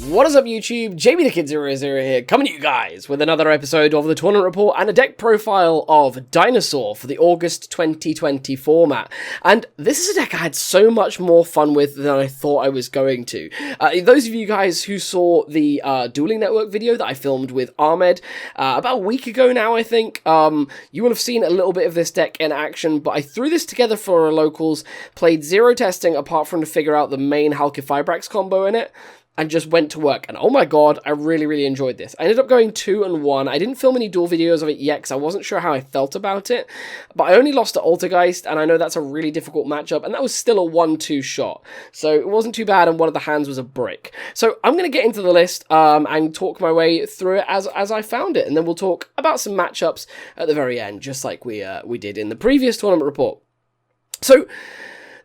What is up, YouTube? Jamie the Kid 00 here, coming to you guys with another episode of the Tournament Report and a deck profile of Dinosaur for the August 2020 format. And this is a deck I had so much more fun with than I thought I was going to. Those of you guys who saw the Dueling Network video that I filmed with Ahmed about a week ago now, I think, you will have seen a little bit of this deck in action, but I threw this together for our locals, played zero testing apart from to figure out the main Halki-Fibrax combo in it, and just went to work, and oh my god, I really enjoyed this. I ended up going 2-1. I didn't film any duel videos of it yet, because I wasn't sure how I felt about it, but I only lost to Altergeist, and I know that's a really difficult matchup, and that was still a 1-2 shot, so it wasn't too bad, and one of the hands was a brick. So I'm going to get into the list, and talk my way through it as I found it, and then we'll talk about some matchups at the very end, just like we did in the previous tournament report. So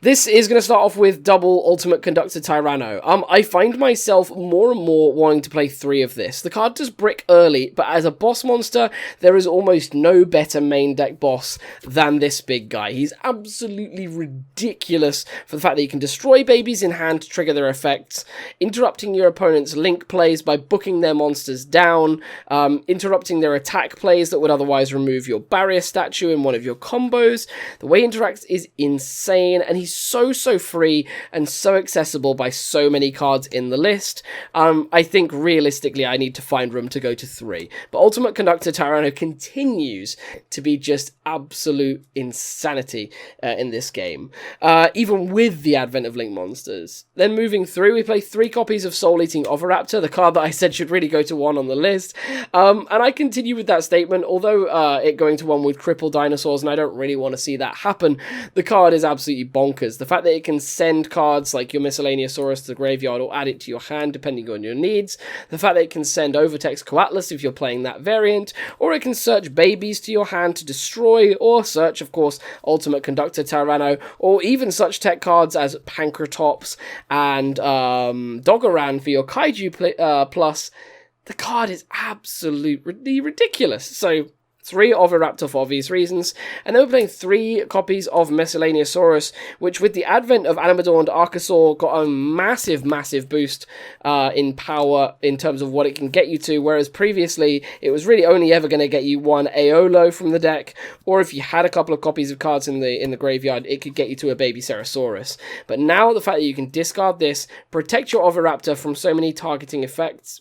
this is going to start off with double Ultimate Conductor Tyranno. I find myself more and more wanting to play 3 of this. The card does brick early, but as a boss monster, there is almost no better main deck boss than this big guy. He's absolutely ridiculous for the fact that he can destroy babies in hand to trigger their effects, interrupting your opponent's link plays by booking their monsters down, interrupting their attack plays that would otherwise remove your barrier statue in one of your combos. The way he interacts is insane, and he's so free and so accessible by so many cards in the list. I think realistically I need to find room to go to 3. But Ultimate Conductor Tyranno continues to be just absolute insanity in this game, even with the advent of Link Monsters. Then moving through, we play 3 copies of Soul Eating Oviraptor, the card that I said should really go to 1 on the list. And I continue with that statement, although it going to 1 would cripple dinosaurs, and I don't really want to see that happen. The card is absolutely bonkers. The fact that it can send cards like your Miscellaneousaurus to the graveyard or add it to your hand depending on your needs. The fact that it can send Overtex Coatlas if you're playing that variant, or it can search babies to your hand to destroy, or search, of course, Ultimate Conductor Tyranno, or even such tech cards as Pancratops and Dogoran for your Kaiju plus. The card is absolutely ridiculous. So 3 Oviraptor for obvious reasons, and then we're playing 3 copies of Miscellaneousaurus, which with the advent of Animador and Archosaur got a massive boost in power in terms of what it can get you to, whereas previously it was really only ever going to get you 1 Aolo from the deck, or if you had a couple of copies of cards in the graveyard, it could get you to a baby Cerosaurus. But now the fact that you can discard this, protect your Oviraptor from so many targeting effects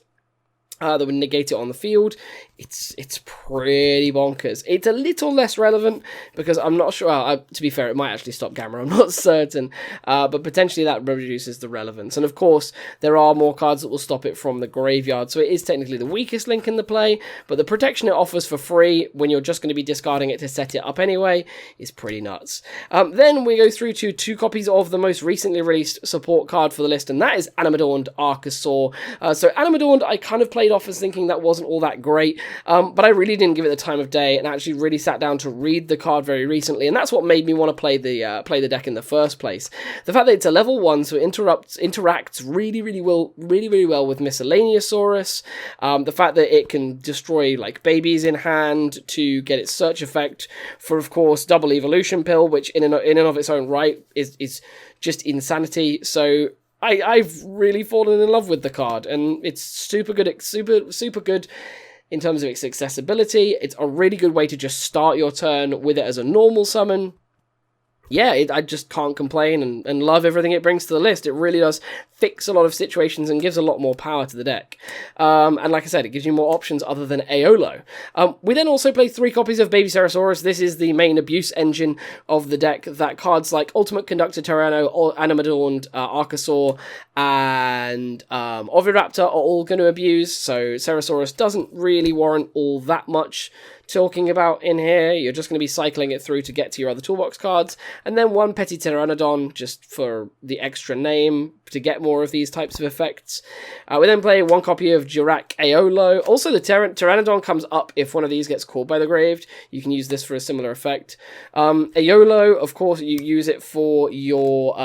that would negate it on the field, it's pretty bonkers. It's a little less relevant because I'm not sure, to be fair, it might actually stop Gamma, I'm not certain, but potentially that reduces the relevance. And of course, there are more cards that will stop it from the graveyard, so it is technically the weakest link in the play, but the protection it offers for free when you're just going to be discarding it to set it up anyway is pretty nuts. Then we go through to 2 copies of the most recently released support card for the list, and that is Animador and Archosaur. So Animador I kind of played off as thinking that wasn't all that great, but I really didn't give it the time of day and actually really sat down to read the card very recently, and that's what made me want to play the deck in the first place. The fact that it's a level 1, so it interacts really well with Miscellaneousaurus, the fact that it can destroy like babies in hand to get its search effect for, of course, double evolution pill, which in and of its own right is just insanity. So I've really fallen in love with the card, and it's super good, super good in terms of its accessibility. It's a really good way to just start your turn with it as a normal summon. Yeah, I just can't complain and love everything it brings to the list. It really does fix a lot of situations and gives a lot more power to the deck. And like I said, it gives you more options other than Aolo. We then also play 3 copies of Baby Cerosaurus. This is the main abuse engine of the deck that cards like Ultimate Conductor Tyranno, Animador and Archosaur, and Oviraptor are all going to abuse, so Cerosaurus doesn't really warrant all that much talking about in here. You're just going to be cycling it through to get to your other toolbox cards, and then 1 Petty Pteranodon just for the extra name to get more of these types of effects. We then play 1 copy of Jirac Aolo. Also, the Pteranodon comes up if one of these gets called by the grave. You can use this for a similar effect. Aolo, of course, you use it for your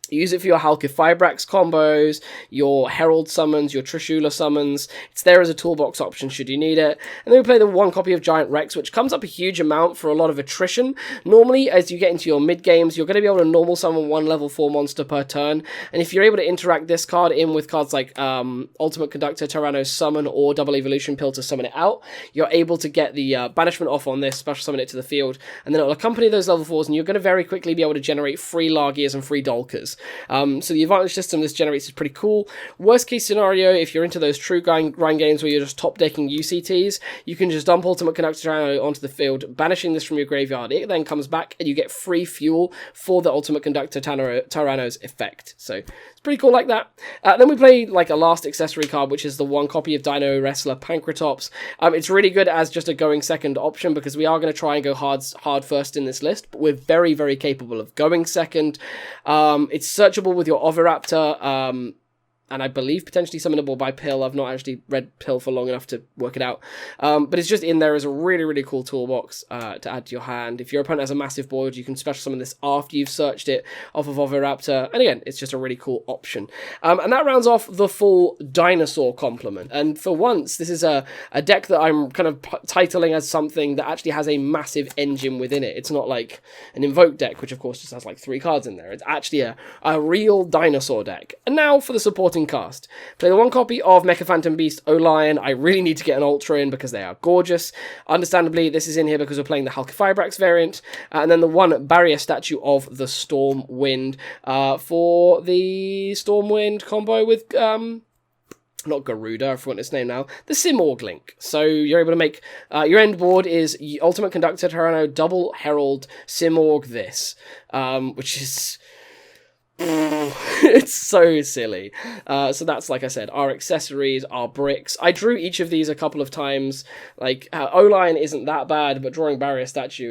Use it for your Halqifibrax combos, your Herald summons, your Trishula summons. It's there as a toolbox option should you need it. And then we play the one copy of Giant Rex, which comes up a huge amount for a lot of attrition. Normally, as you get into your mid-games, you're going to be able to normal summon one level 4 monster per turn. And if you're able to interact this card in with cards like Ultimate Conductor, Tyranno's Summon, or Double Evolution Pill to summon it out, you're able to get the banishment off on this, special summon it to the field, and then it'll accompany those level 4s, and you're going to very quickly be able to generate free Largias and free Dolkers. So the advantage system this generates is pretty cool. Worst case scenario, if you're into those true grind games where you're just top decking UCTs, you can just dump Ultimate Conductor Tyranno onto the field, banishing this from your graveyard. It then comes back and you get free fuel for the Ultimate Conductor Tyranno's effect. So it's pretty cool like that. Then we play like a last accessory card, which is the one copy of Dino Wrestler Pancratops. It's really good as just a going second option because we are going to try and go hard first in this list, but we're very, very capable of going second. It's searchable with your Oviraptor, and I believe potentially summonable by Pill. I've not actually read Pill for long enough to work it out. But it's just in there as a really, really cool toolbox to add to your hand. If your opponent has a massive board, you can special summon this after you've searched it off of Oviraptor. And again, it's just a really cool option. And that rounds off the full Dinosaur complement. And for once, this is a deck that I'm kind of titling as something that actually has a massive engine within it. It's not like an Invoke deck, which of course just has like 3 cards in there. It's actually a real Dinosaur deck. And now for the supporting cast. Play the one copy of Mecha Phantom Beast O-Lion. I really need to get an Ultra in because they are gorgeous. Understandably, this is in here because we're playing the Halqifibrax variant. And then the one barrier statue of the Stormwind for the Stormwind combo with... not Garuda, I forgot its name now, the Simorgh link. So you're able to make, your end board is Ultimate Conductor Tyranno, Double Herald, Simorgh this, which is... it's so silly. So that's, like I said, our accessories, our bricks. I drew each of these a couple of times. Like, O-Lion isn't that bad, but drawing Barrier Statue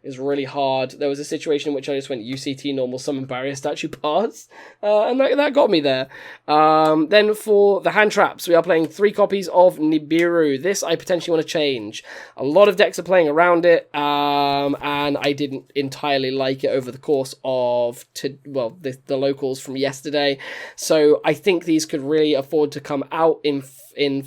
is really hard. There was a situation in which I just went UCT normal summon Barrier Statue pass, and that got me there. Then for the hand traps, we are playing 3 copies of Nibiru. This I potentially want to change. A lot of decks are playing around it, and I didn't entirely like it over the course of the locals from yesterday. So I think these could really afford to come out in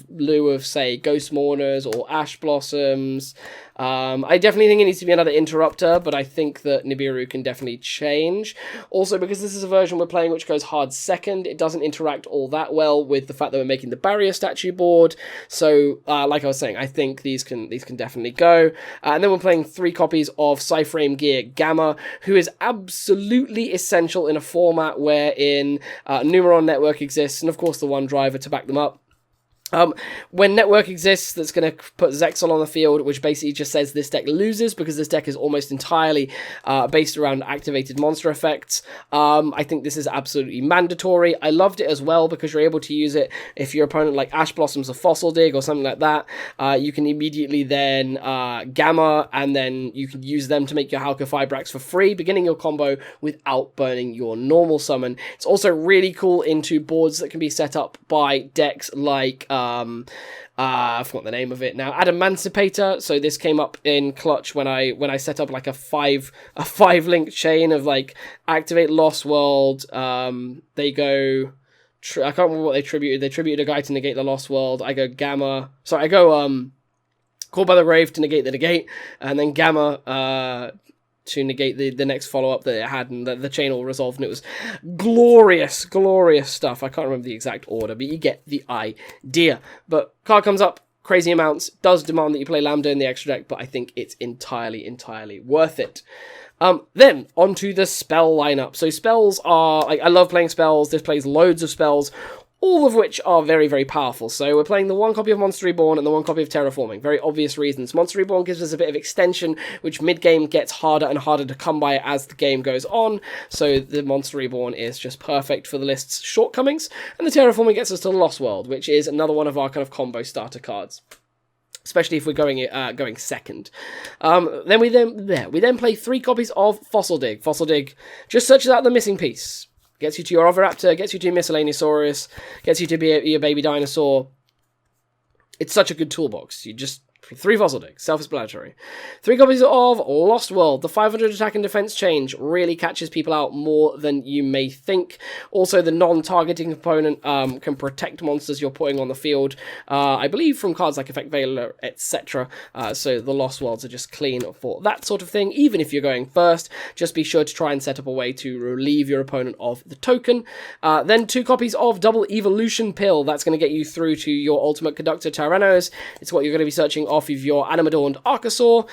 lieu of, say, Ghost Mourners or Ash Blossoms. I definitely think it needs to be another Interrupter, but I think that Nibiru can definitely change. Also, because this is a version we're playing which goes hard second, it doesn't interact all that well with the fact that we're making the Barrier Statue board. So, like I was saying, I think these can definitely go. And then we're playing 3 copies of Cyframe Gear Gamma, who is absolutely essential in a format wherein Numeron Network exists, and of course the one driver to back them up. When Network exists, that's going to put Zexal on the field, which basically just says this deck loses because this deck is almost entirely based around activated monster effects. I think this is absolutely mandatory. I loved it as well because you're able to use it if your opponent like Ash Blossoms or Fossil Dig or something like that. You can immediately then Gamma, and then you can use them to make your Halqifibrax for free, beginning your combo without burning your normal summon. It's also really cool into boards that can be set up by decks like... I forgot the name of it now. Adamancipator. So this came up in clutch when I set up like a five link chain of like activate Lost World. They go. I can't remember what they tributed. They tributed a guy to negate the Lost World. I go Gamma. Sorry, I go Called by the Grave to negate the negate, and then Gamma to negate the next follow-up that it had, and the chain all resolved, and it was glorious stuff. I can't remember the exact order, but you get the idea. But card comes up, crazy amounts, does demand that you play Lambda in the extra deck, but I think it's entirely worth it. Then, onto the spell lineup. So spells are, I love playing spells. This plays loads of spells, all of which are very, very powerful. So we're playing the one copy of Monster Reborn and the one copy of Terraforming. Very obvious reasons. Monster Reborn gives us a bit of extension, which mid-game gets harder and harder to come by as the game goes on. So the Monster Reborn is just perfect for the list's shortcomings. And the Terraforming gets us to the Lost World, which is another one of our kind of combo starter cards, especially if we're going second. Then we play 3 copies of Fossil Dig. Fossil Dig just searches out the missing piece. Gets you to your Oviraptor, gets you to your Miscellaneousaurus, gets you to be your baby dinosaur. It's such a good toolbox. You just 3 fossil digs, self-explanatory. 3 copies of Lost World. The 500 attack and defense change really catches people out more than you may think. Also, the non-targeting component can protect monsters you're putting on the field, I believe from cards like Effect Veiler, etc. So the Lost Worlds are just clean for that sort of thing. Even if you're going first, just be sure to try and set up a way to relieve your opponent of the token. Then 2 copies of Double Evolution Pill. That's going to get you through to your Ultimate Conductor Tyrannos. It's what you're going to be searching off of your Animadorned Archosaur.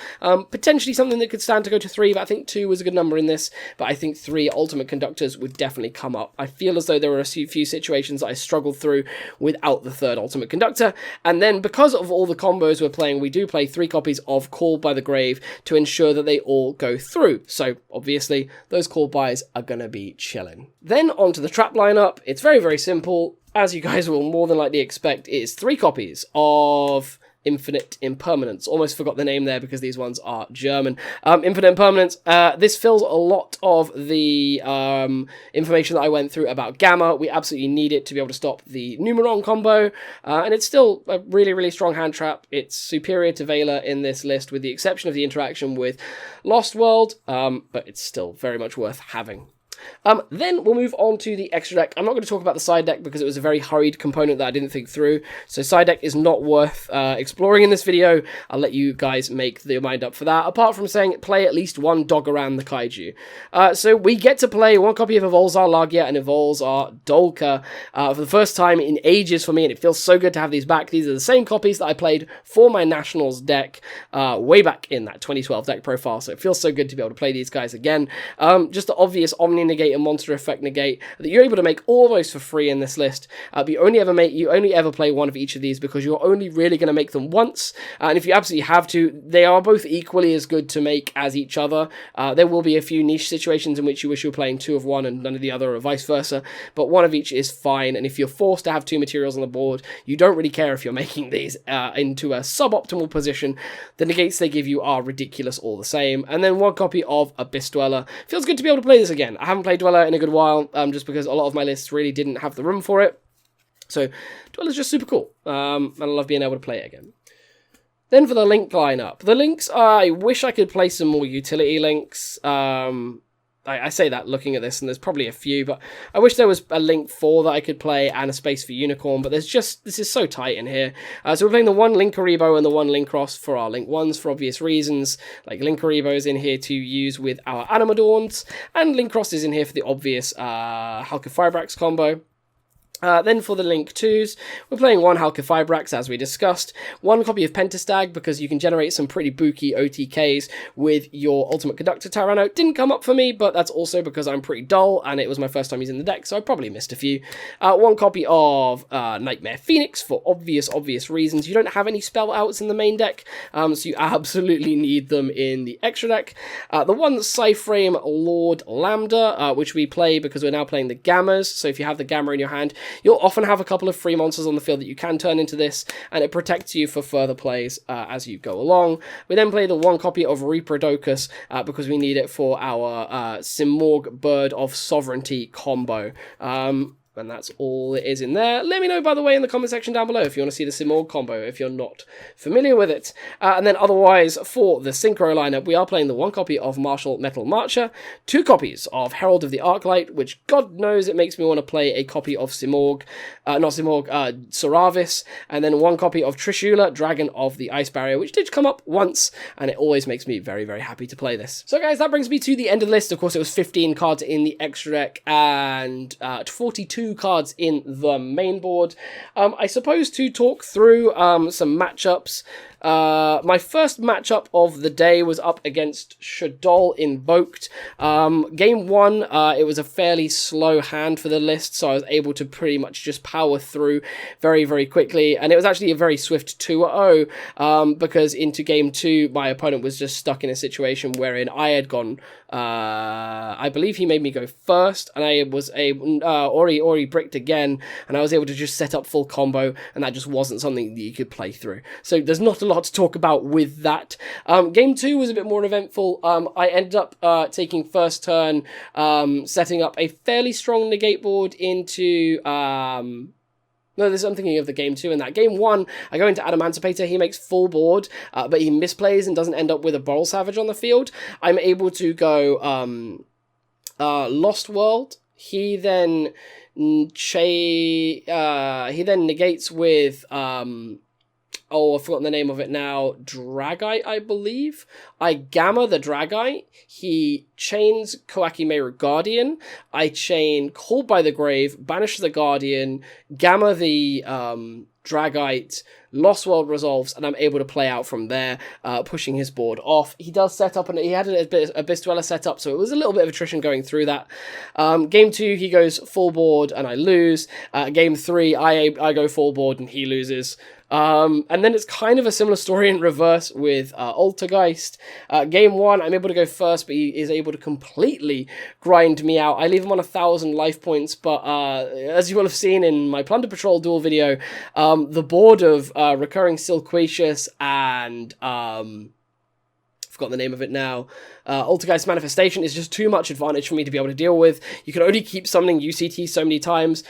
Potentially something that could stand to go to 3, but I think 2 was a good number in this. But I think 3 Ultimate Conductors would definitely come up. I feel as though there were a few situations that I struggled through without the 3rd Ultimate Conductor. And then because of all the combos we're playing, we do play 3 copies of Called by the Grave to ensure that they all go through. So obviously those called bys are going to be chilling. Then onto the trap lineup. It's very, very simple. As you guys will more than likely expect, it is 3 copies of Infinite Impermanence. Almost forgot the name there because these ones are German. Infinite Impermanence. This fills a lot of the information that I went through about Gamma. We absolutely need it to be able to stop the Numeron combo. And it's still a really, really strong hand trap. It's superior to Veiler in this list with the exception of the interaction with Lost World. But it's still very much worth having. Then we'll move on to the extra deck. I'm not going to talk about the side deck because it was a very hurried component that I didn't think through. So side deck is not worth exploring in this video. I'll let you guys make your mind up for that. Apart from saying play at least 1 Dogoran the Kaiju. So we get to play 1 copy of Evolzar Lagia and Evolzar Dolka for the first time in ages for me. And it feels so good to have these back. These are the same copies that I played for my Nationals deck way back in that 2012 deck profile. So it feels so good to be able to play these guys again. Just the obvious Omni Negate and Monster Effect Negate that you're able to make almost for free in this list, but you only ever play 1 of each of these because you're only really going to make them once, and if you absolutely have to, they are both equally as good to make as each other. There will be a few niche situations in which you wish you were playing 2 of one and none of the other, or vice versa, but 1 of each is fine, and if you're forced to have 2 materials on the board, you don't really care if you're making these into a suboptimal position. The negates they give you are ridiculous all the same. And then 1 copy of Abyss Dweller. Feels good to be able to play this again. I haven't played Dweller in a good while, just because a lot of my lists really didn't have the room for it. So Dweller's just super cool, and I love being able to play it again. Then for the link lineup. The links, I wish I could play some more utility links. I say that looking at this, and there's probably a few, but I wish there was a Link 4 that I could play and a space for Unicorn, but this is so tight in here. So we're playing the 1 Linkaribo and the 1 Linkross for our Link 1s for obvious reasons, like Linkaribo is in here to use with our Animadorns, and Linkross is in here for the obvious Halqifibrax combo. Then for the Link 2s, we're playing 1 Halqifibrax, as we discussed, 1 copy of Pentastag, because you can generate some pretty booky OTKs with your Ultimate Conductor Tyranno. Didn't come up for me, but that's also because I'm pretty dull, and it was my first time using the deck, so I probably missed a few. 1 copy of Nightmare Phoenix, for obvious reasons. You don't have any spell outs in the main deck, so you absolutely need them in the extra deck. The 1 Psyframe Lord Lambda, which we play because we're now playing the Gammas, so if you have the Gamma in your hand, you'll often have a couple of free monsters on the field that you can turn into this, and it protects you for further plays as you go along. We then play the 1 copy of Reaprodocus because we need it for our Simorg Bird of Sovereignty combo. And that's all it is in there. Let me know, by the way, in the comment section down below if you want to see the Simorg combo, if you're not familiar with it. And then otherwise, for the Synchro lineup, we are playing the 1 copy of Martial Metal Marcher, 2 copies of Herald of the Arclight, which God knows it makes me want to play a copy of Soravis, and then 1 copy of Trishula, Dragon of the Ice Barrier, which did come up once, and it always makes me very, very happy to play this. So guys, that brings me to the end of the list. Of course, it was 15 cards in the extra deck, and 42 cards in the main board. I suppose to talk through some matchups. My first matchup of the day was up against Shaddoll Invoked. Game 1, it was a fairly slow hand for the list, so I was able to pretty much just power through very, very quickly, and it was actually a very swift 2-0, because into Game 2, my opponent was just stuck in a situation wherein I had gone, I believe he made me go first, and I was able, Ori bricked again, and I was able to just set up full combo, and that just wasn't something that you could play through. So there's not a lot to talk about with that. Game 2 was a bit more eventful. I ended up taking first turn, setting up a fairly strong negate board into No, I'm thinking of the game 2 in that. Game 1, I go into Adamancipator, he makes full board, but he misplays and doesn't end up with a Boral Savage on the field. I'm able to go Lost World. He then negates with oh, I've forgotten the name of it now. Dragite, I believe. I Gamma the Dragite. He chains Koakimeru Guardian. I chain Called by the Grave, Banish the Guardian, Gamma the Dragite, Lost World resolves, and I'm able to play out from there, pushing his board off. He does set up, and he had a bit of Abyss Dweller set up, so it was a little bit of attrition going through that. Game 2, he goes full board, and I lose. Game 3, I go full board, and he loses. And then it's kind of a similar story in reverse with Altergeist. Game 1, I'm able to go first, but he is able to completely grind me out. I leave him on 1,000 life points, but as you will have seen in my Plunder Patrol duel video, the board of Recurring Silquacious and forgot the name of it now. Altergeist Manifestation is just too much advantage for me to be able to deal with. You can only keep summoning UCT so many times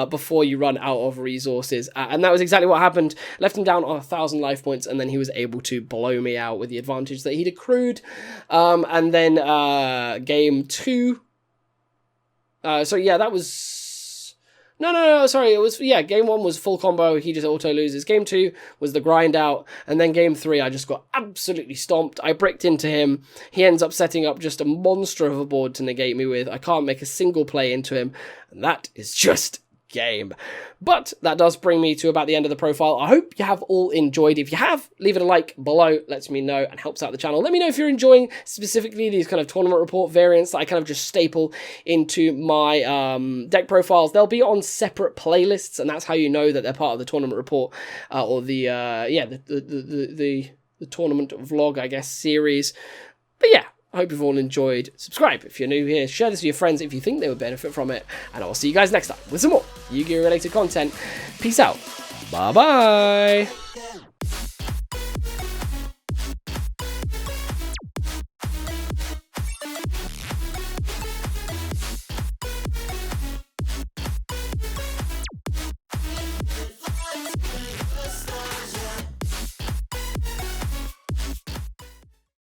before you run out of resources. And that was exactly what happened. Left him down on 1,000 life points, and then he was able to blow me out with the advantage that he'd accrued. And then game 2. So yeah, that was... No, sorry, it was, yeah, game 1 was full combo, he just auto loses. Game 2 was the grind out, and then game 3, I just got absolutely stomped. I bricked into him, he ends up setting up just a monster of a board to negate me with. I can't make a single play into him, and that is just game. But that does bring me to about the end of the profile. I hope you have all enjoyed. If you have, leave it a like below, lets me know and helps out the channel. Let me know if you're enjoying specifically these kind of tournament report variants that I kind of just staple into my deck profiles. They'll be on separate playlists, and that's how you know that they're part of the tournament report or the tournament vlog, I guess, series. But yeah, I hope you've all enjoyed. Subscribe if you're new here. Share this with your friends if you think they would benefit from it. And I'll see you guys next time with some more Yu-Gi-Oh! Related content. Peace out. Bye-bye.